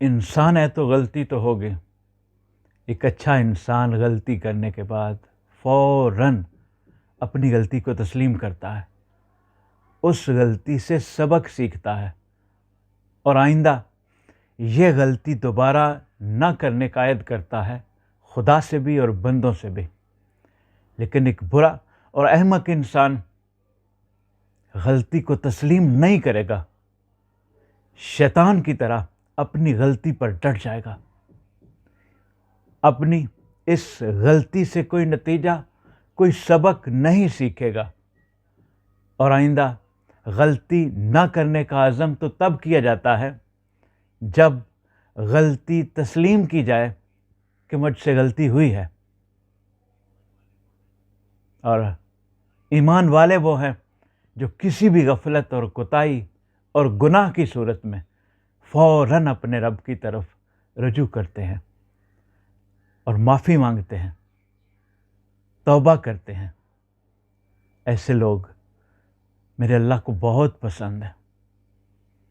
انسان ہے تو غلطی تو ہوگی. ایک اچھا انسان غلطی کرنے کے بعد فوراً اپنی غلطی کو تسلیم کرتا ہے، اس غلطی سے سبق سیکھتا ہے اور آئندہ یہ غلطی دوبارہ نہ کرنے کا عہد کرتا ہے، خدا سے بھی اور بندوں سے بھی. لیکن ایک برا اور احمق انسان غلطی کو تسلیم نہیں کرے گا، شیطان کی طرح اپنی غلطی پر ڈٹ جائے گا، اپنی اس غلطی سے کوئی نتیجہ، کوئی سبق نہیں سیکھے گا، اور آئندہ غلطی نہ کرنے کا عزم تو تب کیا جاتا ہے جب غلطی تسلیم کی جائے کہ مجھ سے غلطی ہوئی ہے. اور ایمان والے وہ ہیں جو کسی بھی غفلت اور کوتاہی اور گناہ کی صورت میں فوراً اپنے رب کی طرف رجوع کرتے ہیں اور معافی مانگتے ہیں، توبہ کرتے ہیں. ایسے لوگ میرے اللہ کو بہت پسند ہیں.